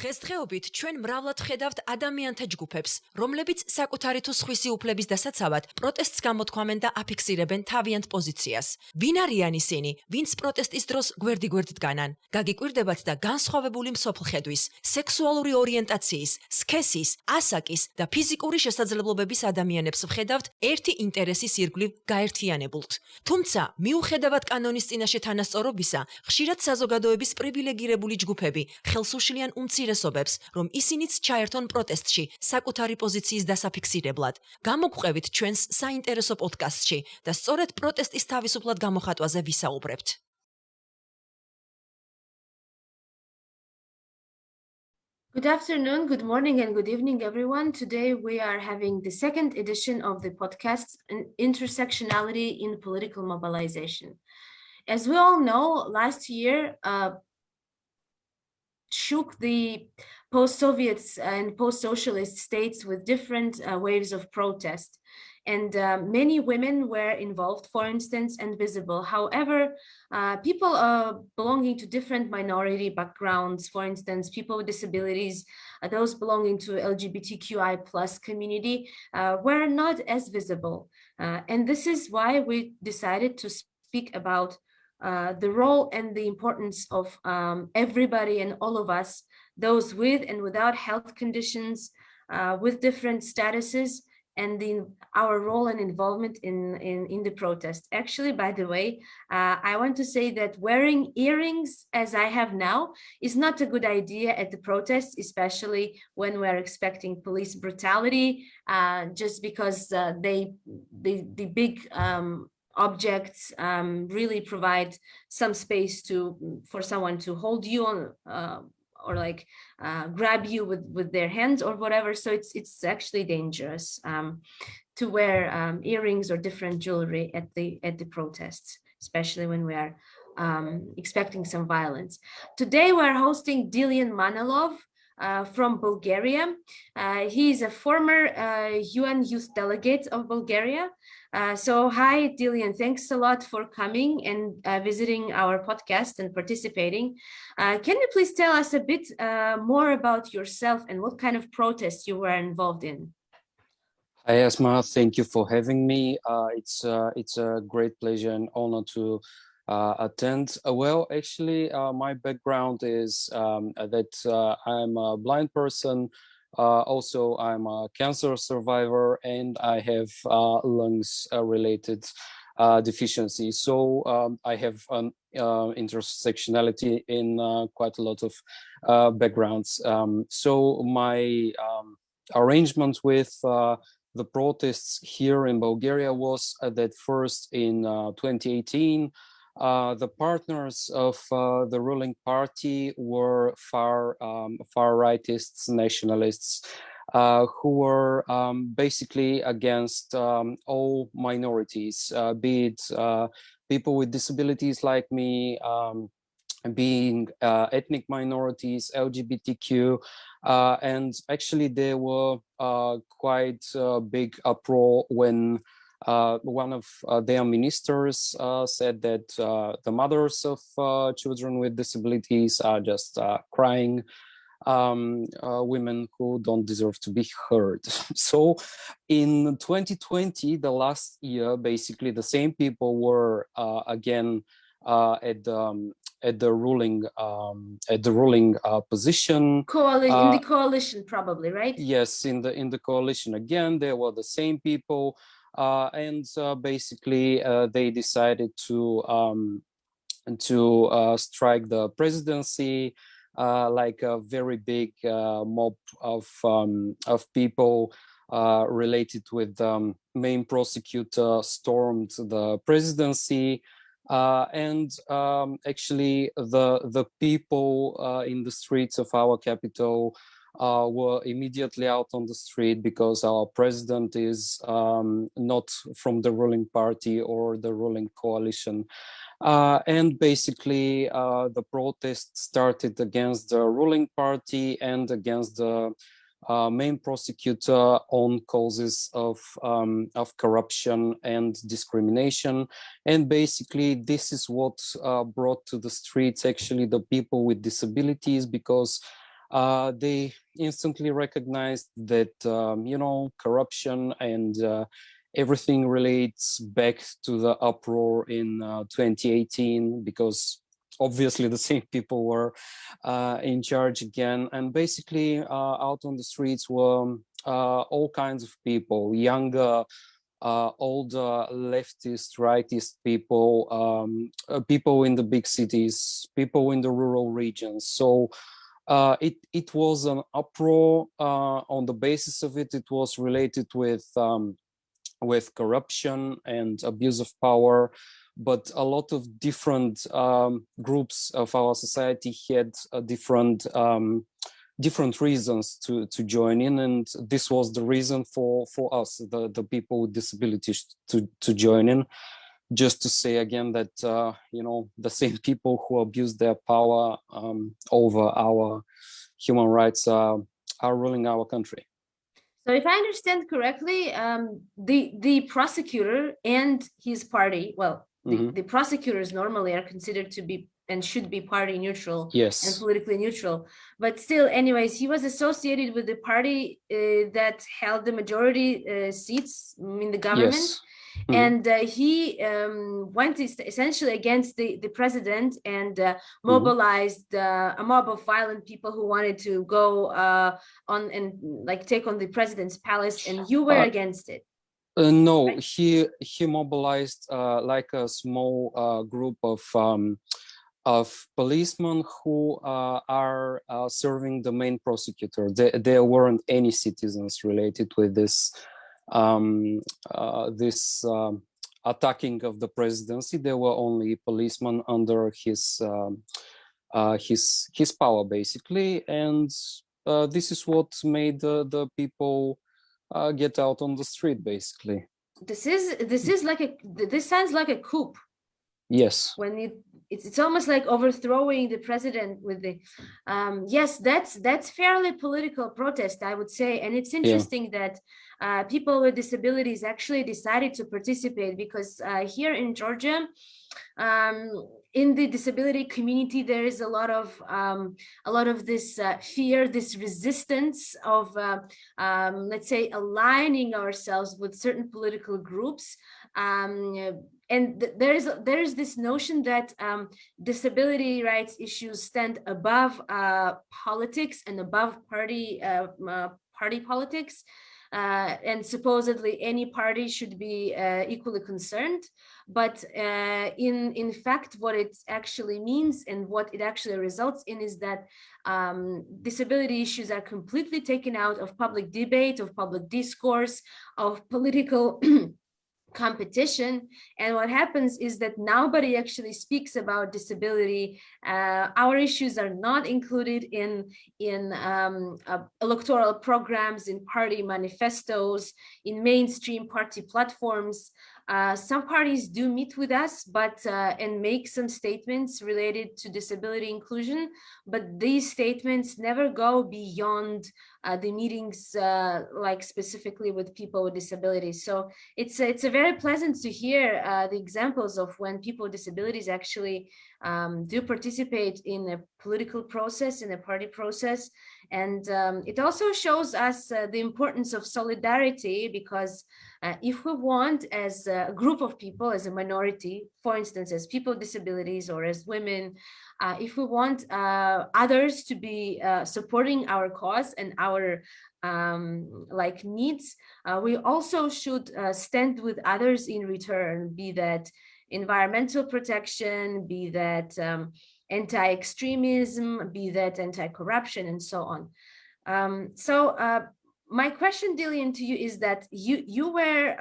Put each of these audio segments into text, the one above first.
დღესდღეობით ჩვენ მრავლად ხედავთ ადამიანთა ჯგუფებს, რომლებიც საკუთარი თუ სხვისი უფლების დასაცავად პროტესტს გამოთქვამენ და აფიქსირებენ თავიანთ პოზიციას. ვინ არიან ისინი, ვინც პროტესტის დროს გვერდ-გვერდ დგანან? გაგიკვირდებათ და განსხვავებული მსოფლხედვის, სექსუალური ორიენტაციის, სქესის, ასაკის და ფიზიკური შესაძლებლობების ადამიანებს ვხედავთ ერთი ინტერესის ირგვლივ გაერთიანებულთ. თუმცა, მიუხედავად კანონის წინაშე თანასწორობისა, ხშირად საზოგადოების პრივილეგირებული ჯგუფები ხელს უშლიან უმცირესობებს, რომ ისინიც ჩაერთონ პროტესტში საკუთარი პოზიციის დასაფიქსირებლად. გამოგყვებით ჩვენს საინტერესო პოდკასტში და სწორედ პროტესტის თავისუფლად გამოხატვაზე ვისაუბრებთ. Good afternoon, good morning, and good evening, everyone. Today we are having the second edition of the podcast, Intersectionality in Political Mobilization. As we all know, last year shook the post-Soviet and post-socialist states with different waves of protest. And many women were involved, for instance, and visible. However, people belonging to different minority backgrounds, for instance, people with disabilities, those belonging to LGBTQI plus community, were not as visible. And this is why we decided to speak about the role and the importance of everybody and all of us, those with and without health conditions, with different statuses, and our role and involvement in the protest. Actually, by the way, I want to say that wearing earrings, as I have now, is not a good idea at the protests, especially when we're expecting police brutality, just because the big objects really provide some space for someone to hold you on or like grab you with their hands or whatever. So it's actually dangerous to wear earrings or different jewelry at the protests, especially when we are expecting some violence. Today we're hosting Dilian Manolov from Bulgaria. He is a former UN Youth Delegate of Bulgaria. So hi, Dilian, thanks a lot for coming and visiting our podcast and participating. Can you please tell us a bit more about yourself and what kind of protests you were involved in? Hi, Esma, thank you for having me. It's a great pleasure and honor to attend. Well, actually, my background is that I'm a blind person. Also, I'm a cancer survivor and I have lungs related deficiency. So I have an intersectionality in quite a lot of backgrounds. So my arrangement with the protests here in Bulgaria was that first in 2018, the partners of the ruling party were far rightists, nationalists, who were basically against all minorities, be it people with disabilities like me, being ethnic minorities, LGBTQ, and actually there were quite a big uproar when one of their ministers said that the mothers of children with disabilities are just crying women who don't deserve to be heard. So in 2020, the last year, basically the same people were again at the ruling position. In the coalition, probably, right? Yes, in the coalition again, there were the same people. And basically they decided to strike the presidency. Like a very big mob of people related with main prosecutor stormed the presidency. And actually the people in the streets of our capital were immediately out on the street because our president is not from the ruling party or the ruling coalition. And basically the protest started against the ruling party and against the main prosecutor on causes of corruption and discrimination. And basically this is what brought to the streets actually the people with disabilities, because they instantly recognized that, corruption and everything relates back to the uproar in 2018, because obviously the same people were in charge again. And basically out on the streets were all kinds of people, younger, older, leftist, rightist people, people in the big cities, people in the rural regions. So it was an uproar. On the basis of it, it was related with corruption and abuse of power, but a lot of different groups of our society had different reasons to join in, and this was the reason for us, the people with disabilities, to join in. Just to say again that the same people who abuse their power over our human rights are ruling our country. So if I understand correctly, the prosecutor and his party, well, the prosecutors normally are considered to be and should be party neutral, yes, and politically neutral. But still, anyways, he was associated with the party that held the majority seats in the government. yes. And he went essentially against the president and mobilized a mob of violent people who wanted to go on and like take on the president's palace, and you were against it. No, right? he mobilized like a small group of policemen who are serving the main prosecutor. There weren't any citizens related with this attacking of the presidency. There were only policemen under his power, basically, and this is what made the people get out on the street, basically. This sounds like a coup. Yes. When it's almost like overthrowing the president with the yes, that's fairly political protest, I would say. And it's interesting that people with disabilities actually decided to participate, because here in Georgia, in the disability community, there is a lot of this fear, this resistance of let's say aligning ourselves with certain political groups. And there is this notion that disability rights issues stand above politics and above party politics. And supposedly any party should be equally concerned, but in fact, what it actually means and what it actually results in is that disability issues are completely taken out of public debate, of public discourse, of political competition. And what happens is that nobody actually speaks about disability. Our issues are not included in electoral programs, in party manifestos, in mainstream party platforms. Some parties do meet with us, but and make some statements related to disability inclusion, but these statements never go beyond the meetings, like specifically with people with disabilities. So it's a very pleasant to hear the examples of when people with disabilities actually do participate in a political process, in a party process. And it also shows us the importance of solidarity, because if we want, as a group of people, as a minority, for instance, as people with disabilities or as women, if we want others to be supporting our cause and our like needs, we also should stand with others in return, be that environmental protection, be that anti-extremism, be that anti-corruption, and so on. So my question, Dilian, to you is that you were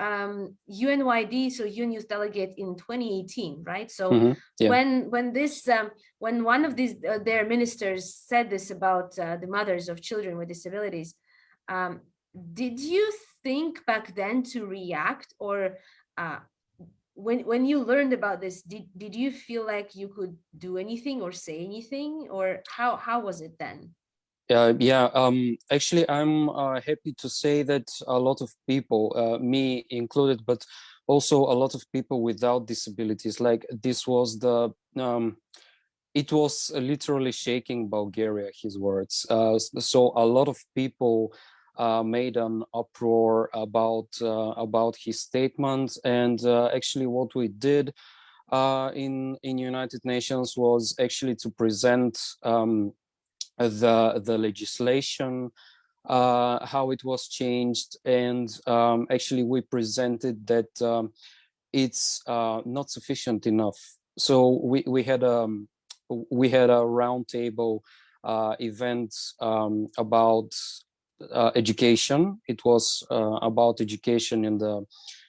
UNYD, so UN Youth Delegate in 2018, right? So yeah. when one of these their ministers said this about the mothers of children with disabilities, did you think back then to react, or when you learned about this, did you feel like you could do anything or say anything, or how was it then? Actually, I'm happy to say that a lot of people, me included, but also a lot of people without disabilities, like this was the it was literally shaking Bulgaria, his words. So a lot of people made an uproar about his statement, and actually what we did in United Nations was actually to present the legislation, how it was changed, and actually we presented that it's not sufficient enough. So we had a roundtable event about education. It was about education in the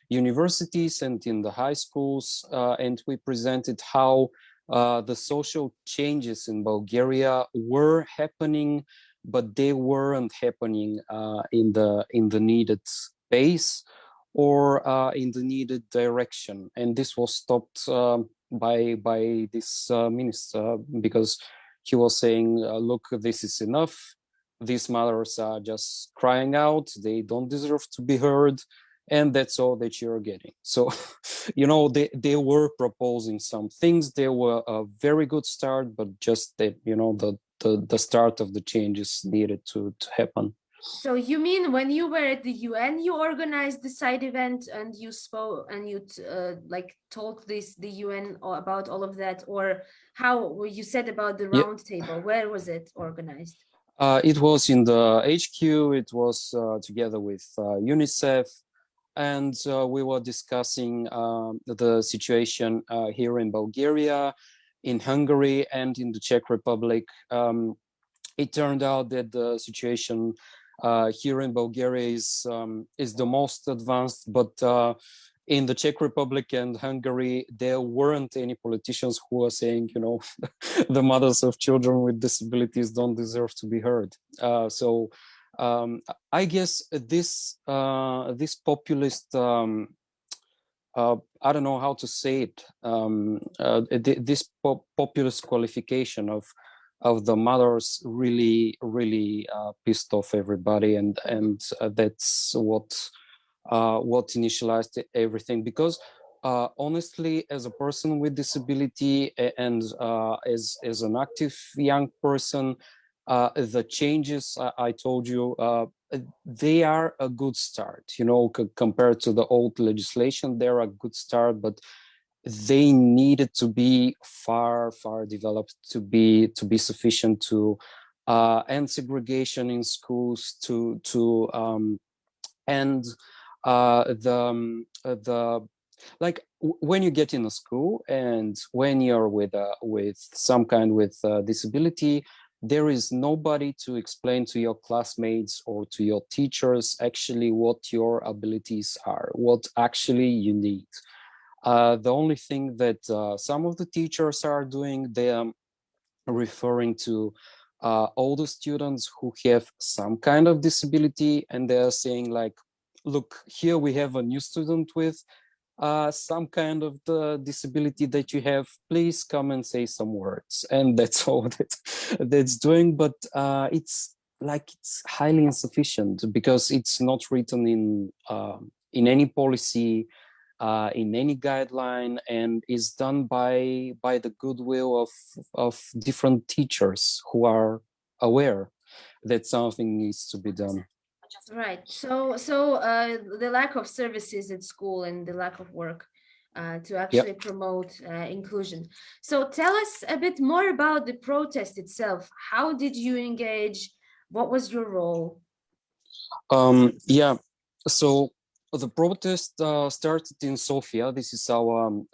universities and in the high schools, and we presented how the social changes in Bulgaria were happening, but they weren't happening in the needed pace or in the needed direction. And this was stopped by this minister, because he was saying, look, this is enough. These mothers are just crying out. They don't deserve to be heard. And that's all that you're getting. So, they were proposing some things. They were a very good start, but just that, the start of the changes needed to happen. So you mean when you were at the UN, you organized the side event and you spoke and you told the UN about all of that, or how you said about the roundtable? Where was it organized? It was in the HQ. It was together with UNICEF, and we were discussing the situation here in Bulgaria, in Hungary, and in the Czech Republic. It turned out that the situation here in Bulgaria is the most advanced, but in the Czech Republic and Hungary, there weren't any politicians who were saying, the mothers of children with disabilities don't deserve to be heard. So I guess this populist, I don't know how to say it, this populist qualification of the mothers really pissed off everybody, and that's what initialized everything. Because honestly, as a person with disability and as an active young person, the changes I told you, they are a good start. Compared to the old legislation, they're a good start, but they needed to be far developed to be sufficient to end segregation in schools, to end the like when you get in a school and when you're with some kind with disability, there is nobody to explain to your classmates or to your teachers actually what your abilities are, what actually you need. The only thing that some of the teachers are doing, they are referring to all the students who have some kind of disability, and they're saying like, look, here we have a new student with some kind of the disability that you have, please come and say some words. And that's all that's doing. But it's highly insufficient, because it's not written in any policy, in any guideline, and is done by the goodwill of different teachers who are aware that something needs to be done. Right. So the lack of services at school and the lack of work to actually promote inclusion. So tell us a bit more about the protest itself. How did you engage? What was your role? So the protest started in Sofia. This is our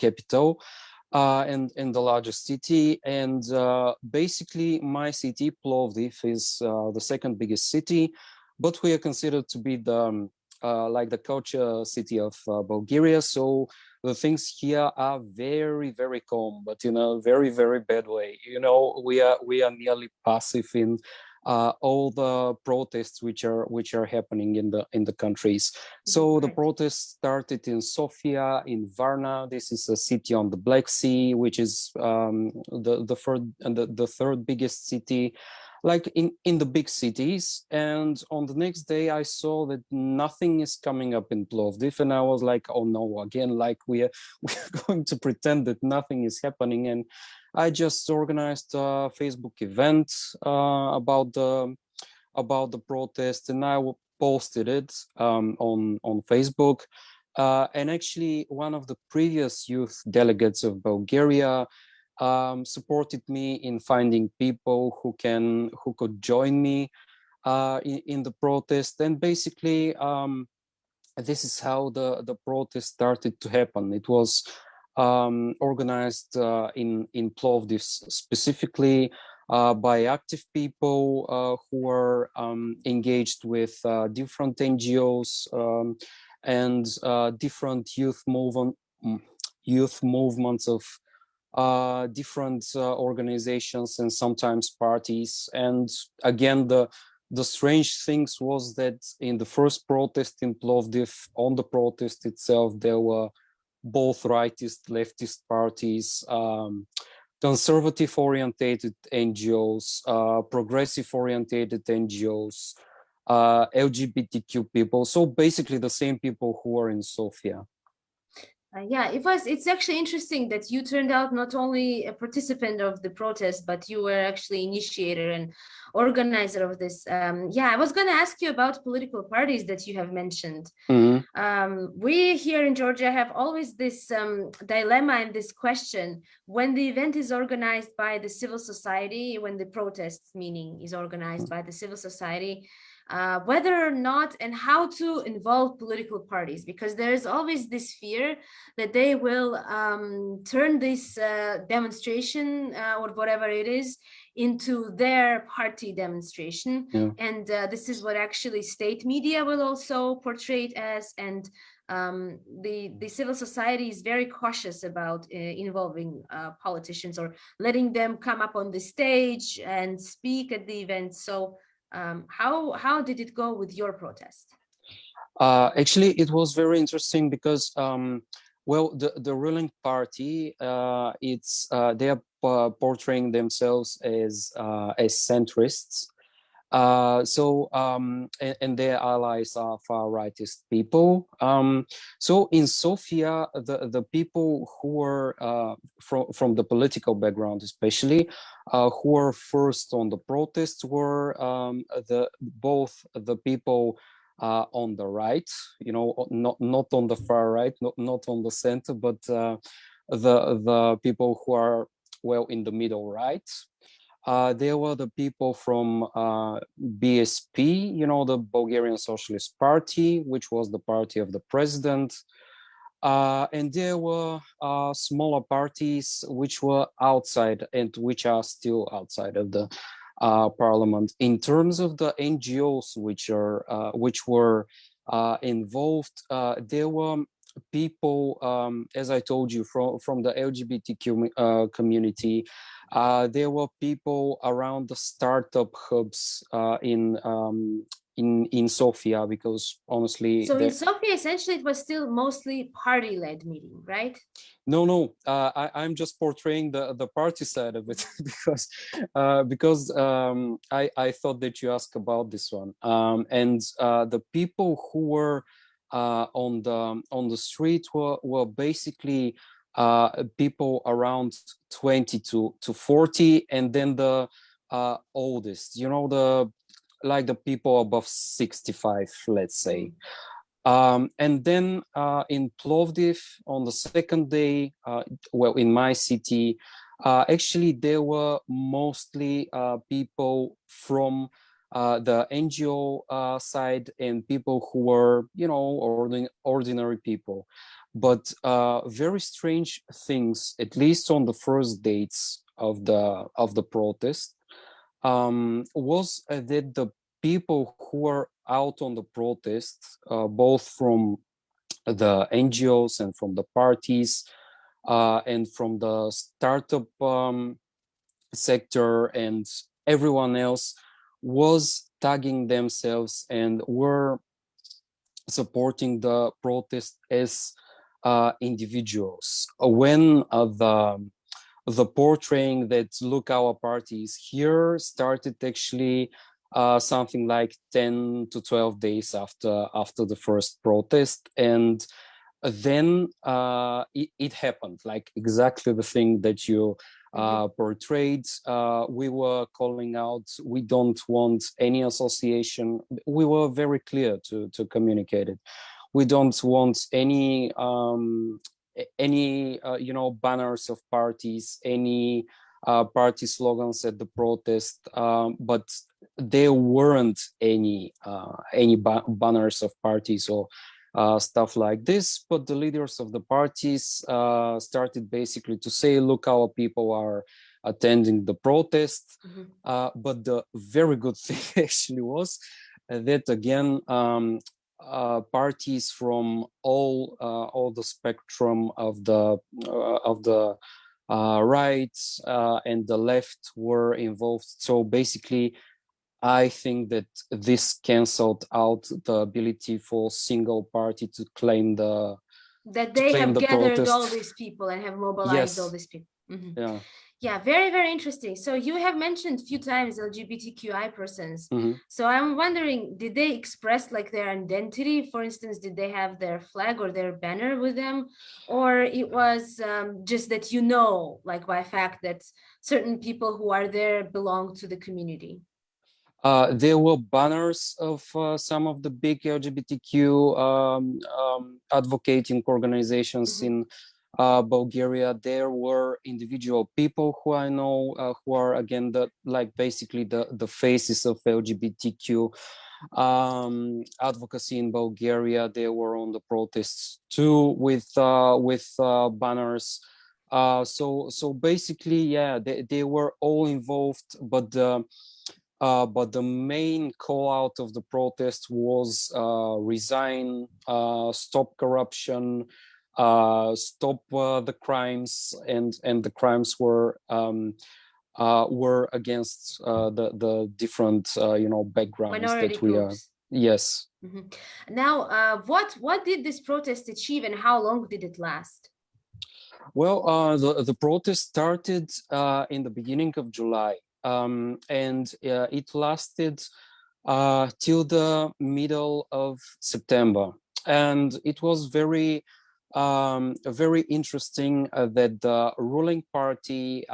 capital, and the largest city. And basically, my city, Plovdiv, is the second biggest city, but we are considered to be the culture city of Bulgaria. So the things here are very, very calm, but in a very, very bad way. We are nearly passive in all the protests which are happening in the countries. So the protests started in Sofia, in Varna. This is a city on the Black Sea, which is the third biggest city. like in the big cities. And on the next day, I saw that nothing is coming up in Plovdiv, and I was like, oh no, again, like we're going to pretend that nothing is happening. And I just organized a Facebook event about the protest, and I posted it on Facebook. And actually, one of the previous youth delegates of Bulgaria supported me in finding people who could join me in the protest. And basically, this is how the protest started to happen. It was organized in Plovdiv specifically by active people who were engaged with different NGOs and different youth movements of different organizations and sometimes parties. And again, the strange things was that in the first protest in Plovdiv, on the protest itself, there were both rightist, leftist parties, conservative orientated NGOs, progressive orientated NGOs, LGBTQ people. So basically the same people who are in Sofia. Yeah, it's actually interesting that you turned out not only a participant of the protest, but you were actually initiator and organizer of this. Yeah, I was going to ask you about political parties that you have mentioned. We here in Georgia have always this dilemma and this question: when the event is organized by the civil society, when the protest, meaning, is organized by the civil society, whether or not and how to involve political parties, because there's always this fear that they will turn this demonstration or whatever it is into their party demonstration. Yeah. And this is what actually state media will also portray it as. And the civil society is very cautious about involving politicians or letting them come up on the stage and speak at the event. So how did it go with your protest? Actually, it was very interesting because, well, the ruling party, they are portraying themselves as centrists. And their allies are far rightist people. So in Sofia, the people who were from the political background, especially, who were first on the protests were both the people on the right, not on the far right, not on the center, but the people who are, well, in the middle right. There were the people from BSP, the Bulgarian Socialist Party, which was the party of the president. And there were smaller parties which were outside and which are still outside of the parliament. In terms of the NGOs which were involved, there were people, as I told you, from the LGBTQ community. There were people around the startup hubs in Sofia, because honestly, so in Sofia, essentially, it was still mostly party-led meeting, right? No, I'm just portraying the party side of it because I thought that you asked about this one, and the people who were on the street were basically people around 20 to 40, and then the oldest, the people above 65, let's say. And then in Plovdiv on the second day, well, in my city, actually there were mostly people from the NGO side and people who were, ordinary people. But very strange things, at least on the first dates of the protest, was that the people who were out on the protest, both from the NGOs and from the parties, and from the startup sector and everyone else, was tagging themselves and were supporting the protest as individuals. When the portraying that look, our party is here started actually something like 10 to 12 days after the first protest, and then it happened, like exactly the thing that you portrayed. We were calling out, we don't want any association. We were very clear to communicate it. We don't want any banners of parties, any party slogans at the protest, but there weren't any banners of parties or stuff like this. But the leaders of the parties started basically to say, look, our people are attending the protest. But the very good thing actually was that, again, parties from all the spectrum of the right and the left were involved. So basically, I think that this canceled out the ability for single party to claim that they have gathered protest. all these people and have mobilized all these people. Yeah, very, very interesting. So you have mentioned a few times LGBTQI persons. So I'm wondering, did they express like their identity? For instance, did they have their flag or their banner with them? Or it was just that, like by fact that certain people who are there belong to the community? There were banners of some of the big LGBTQ advocating organizations in Bulgaria. There were individual people who I know who are, again, basically the faces of LGBTQ advocacy in Bulgaria. They were on the protests too with banners. So basically, yeah, they were all involved, but the main call out of the protest was resign, stop corruption, stop the crimes, and the crimes were against the different backgrounds minority that we groups. Yes. Now, what did this protest achieve, and how long did it last? Well, the protest started in the beginning of July. And it lasted till the middle of September. And it was very interesting that the ruling party,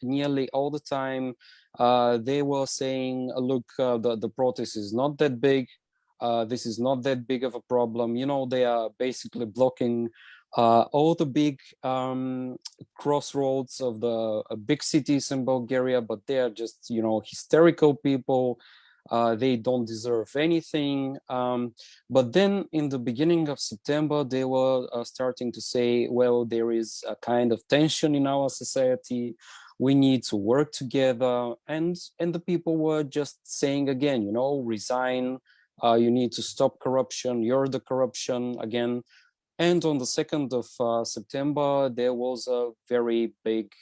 nearly all the time, they were saying, look, the protest is not that big. This is not that big of a problem. They are basically blocking all the big crossroads of the big cities in Bulgaria, but they are just, hysterical people. They don't deserve anything. But then in the beginning of September, they were starting to say, well, there is a kind of tension in our society. We need to work together. And the people were just saying again, resign. You need to stop corruption. You're the corruption again. And on the 2nd of September, there was a very big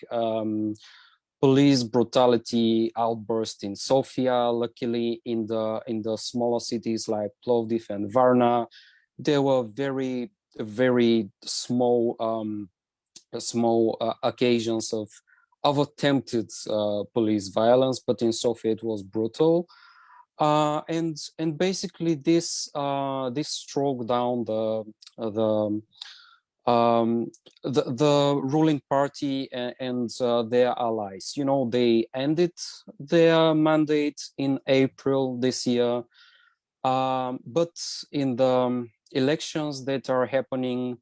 police brutality outburst in Sofia. Luckily, in the smaller cities like Plovdiv and Varna, there were very, very small occasions of attempted police violence, but in Sofia it was brutal. And basically this struck down the ruling party and their allies. They ended their mandate in April this year, but in the elections that are happening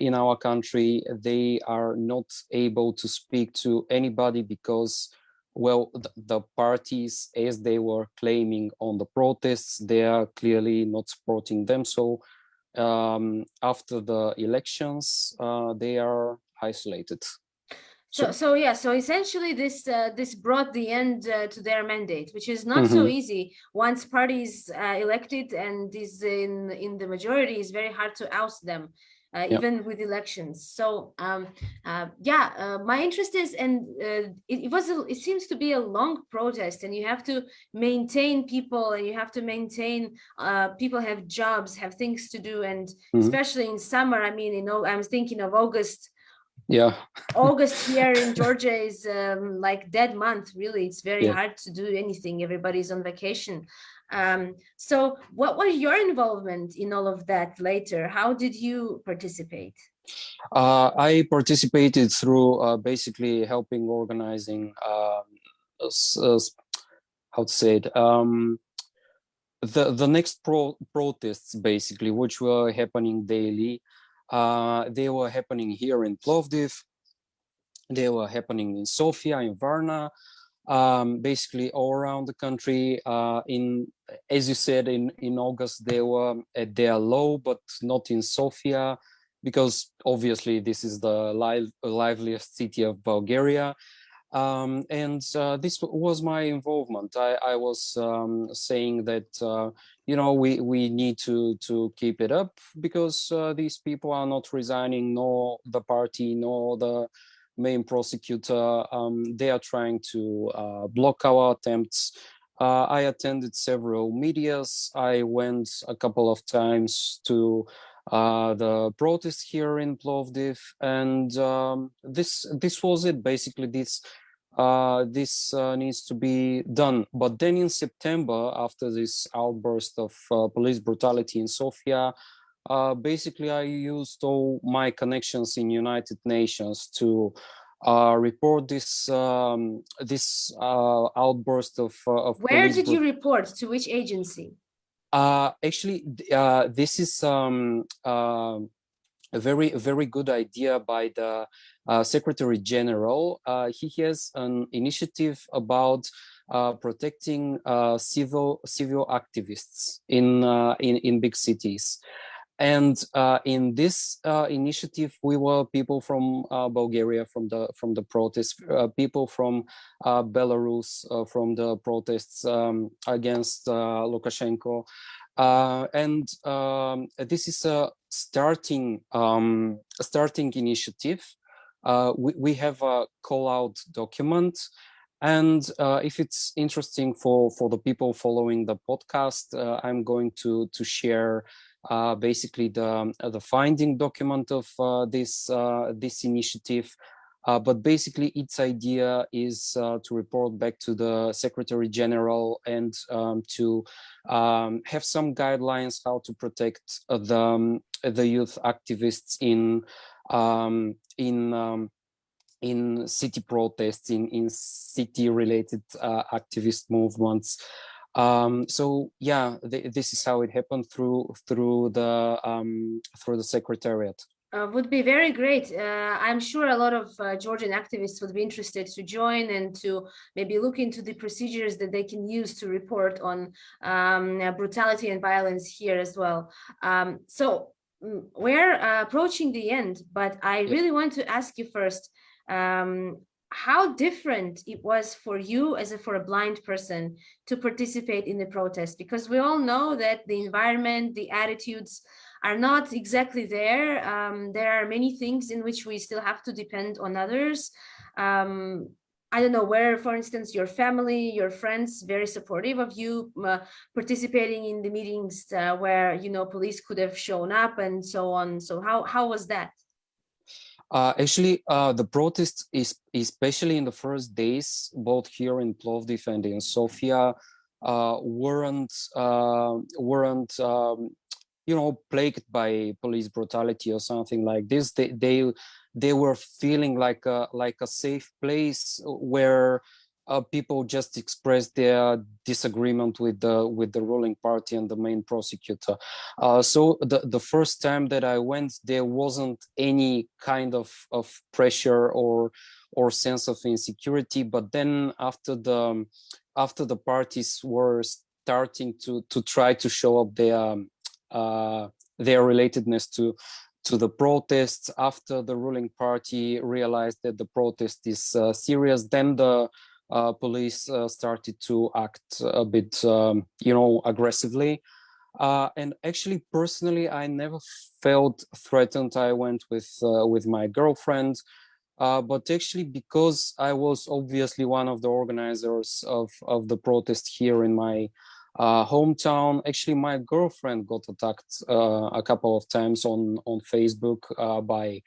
in our country, they are not able to speak to anybody because, well, the parties, as they were claiming on the protests, they are clearly not supporting them. So after the elections, they are isolated. So essentially this brought the end to their mandate, which is not so easy. Once parties elected and is in the majority, it's very hard to oust them. Even with elections. So my interest is, and it seems to be a long protest, and you have to maintain people, and you have to maintain people have jobs, have things to do, and especially in summer. I mean, I'm thinking of August Yeah. August here in Georgia is like dead month, really. It's very Yeah. hard to do anything. Everybody's on vacation. So what was your involvement in all of that later? How did you participate? I participated through basically helping organizing how to say it, the next protests basically, which were happening daily. They were happening here in Plovdiv. They were happening in Sofia, in Varna, basically all around the country. As you said, in August they were at their low, but not in Sofia, because obviously this is the liveliest city of Bulgaria. And this was my involvement. I was saying that we need to keep it up, because these people are not resigning, nor the party, nor the main prosecutor. They are trying to block our attempts. I attended several medias. I went a couple of times to the protest here in Plovdiv, and this was it. Basically, this needs to be done. But then in September, after this outburst of police brutality in Sofia, basically I used all my connections in United Nations to report this outburst of Where police did you report? To which agency? Actually, this is a very good idea by the Secretary General. He has an initiative about protecting civil activists in big cities. And in this initiative, we were people from Bulgaria, from the protests, people from Belarus, from the protests against Lukashenko, and this is a starting initiative. We have a call-out document. And if it's interesting for the people following the podcast, I'm going to share basically the finding document of this initiative. But basically, its idea is to report back to the Secretary General and to have some guidelines how to protect the youth activists in city protests, in city-related activist movements. So yeah, this is how it happened through the Secretariat. Would be very great. I'm sure a lot of Georgian activists would be interested to join and to maybe look into the procedures that they can use to report on brutality and violence here as well. So we're approaching the end, but I really want to ask you first, how different it was for you for a blind person to participate in the protest, because we all know that the environment, the attitudes are not exactly there. There are many things in which we still have to depend on others. I don't know where, for instance, your family, your friends, very supportive of you participating in the meetings where, police could have shown up and so on. So how was that? Actually, the protests, especially in the first days, both here in Plovdiv and in Sofia, weren't plagued by police brutality or something like this. They were feeling like a safe place where people just expressed their disagreement with the ruling party and the main prosecutor. So the first time that I went, there wasn't any kind of pressure or sense of insecurity. But then after the parties were starting to try to show up their relatedness to the protests, after the ruling party realized that the protest is serious, then the police started to act a bit, aggressively. And actually, personally, I never felt threatened. I went with my girlfriend, but actually, because I was obviously one of the organizers of the protest here in my hometown, actually, my girlfriend got attacked a couple of times on Facebook by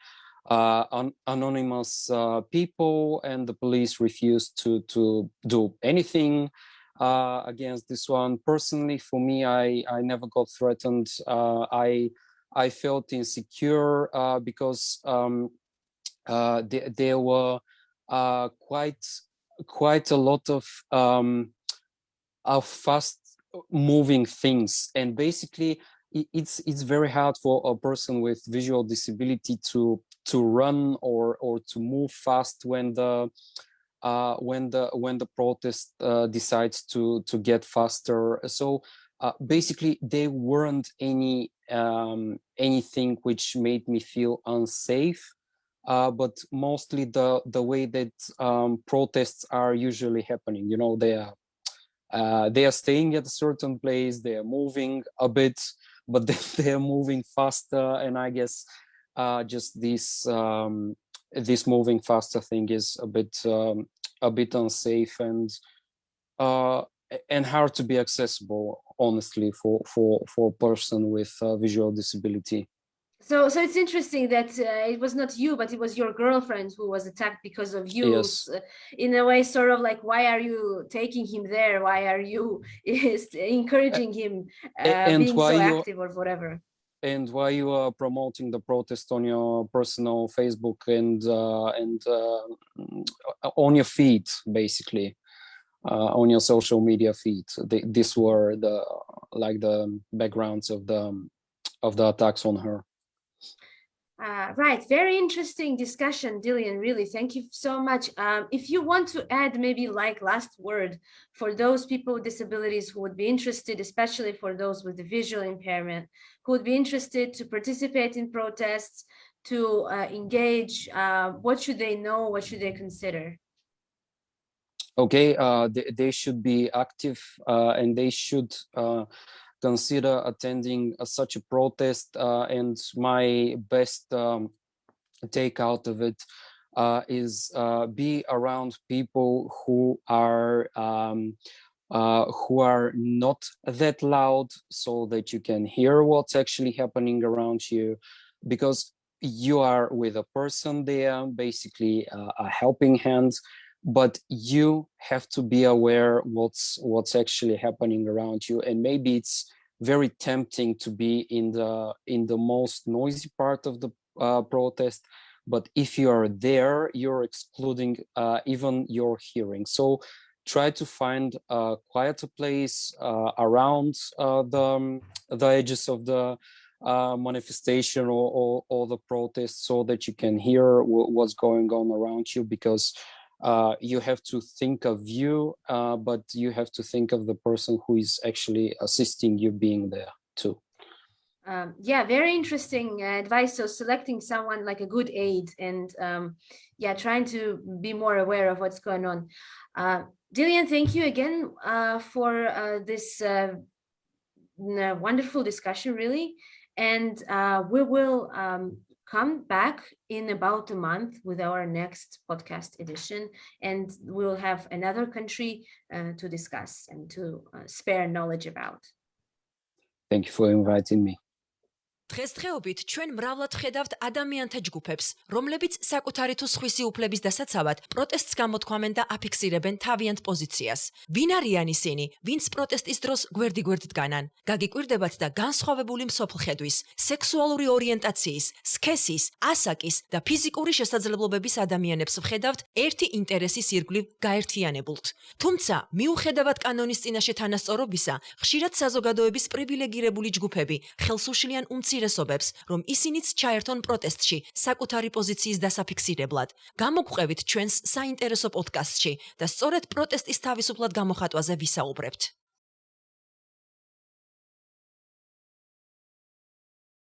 anonymous people, and the police refused to do anything against this one. Personally, for me, I never got threatened. I felt insecure because there were quite a lot of fast moving things, and basically it's very hard for a person with visual disability to run or to move fast when the protest decides to get faster. So basically there weren't anything which made me feel unsafe, but mostly the way that protests are usually happening. You know, they are staying at a certain place, they are moving a bit, but they are moving faster, and I guess just this moving faster thing is a bit unsafe and hard to be accessible, honestly, for a person with visual disability. So it's interesting that it was not you, but it was your girlfriend who was attacked because of you. Yes. In a way, sort of like, why are you taking him there? Why are you encouraging him being so active or whatever? And why you are promoting the protest on your personal Facebook and on your feed, basically, on your social media feed. These were the backgrounds of the attacks on her. Right, very interesting discussion, Dilian, really, thank you so much. If you want to add maybe like last word for those people with disabilities who would be interested, especially for those with the visual impairment, who would be interested to participate in protests, to engage, what should they know, what should they consider? Okay, they should be active and they should consider attending such a protest, and my best take out of it is be around people who are not that loud, so that you can hear what's actually happening around you, because you are with a person there, basically a helping hand, but you have to be aware what's actually happening around you. And maybe it's very tempting to be in the most noisy part of the protest, but if you are there, you're excluding even your hearing. So try to find a quieter place around the edges of the manifestation or the protest, so that you can hear what's going on around you, because you have to think of you, but you have to think of the person who is actually assisting you being there too. Yeah, very interesting advice. So selecting someone like a good aid, and yeah, trying to be more aware of what's going on. Dilian, thank you again for this wonderful discussion, really. And we will come back in about a month with our next podcast edition, and we'll have another country to discuss and to spare knowledge about. Thank you for inviting me. დღესდღეობით ჩვენ მრავლად ხედავთ ადამიანთა ჯგუფებს, რომლებიც საკუთარი თუ სხვისი უფლების დასაცავად პროტესტს გამოთქვამენ და აფიქსირებენ თავიანთ პოზიციას. ვინ არიან ისინი, ვინც პროტესტის დროს გვერდ-გვერდ დგანან? გაგიკვირდებათ და განსხვავებული მსოფლხედვის, სექსუალური ორიენტაციის, სქესის, ასაკის და ფიზიკური შესაძლებლობების ადამიანებს ვხედავთ ერთი ინტერესის ირგვლივ გაერთიანებულთ. თუმცა, მიუხედავად კანონის წინაშე თანასწორობისა, ხშირად საზოგადოების პრივილეგირებული ჯგუფები ხელს უშლიან უმცირესობებს, რომ ისინიც ჩაერთონ პროტესტში საკუთარი პოზიციის დასაფიქსირებლად. გამოგყვებით ჩვენს საინტერესო პოდკასტში და სწორედ პროტესტის თავისუფლად გამოხატვაზე ვისაუბრებთ.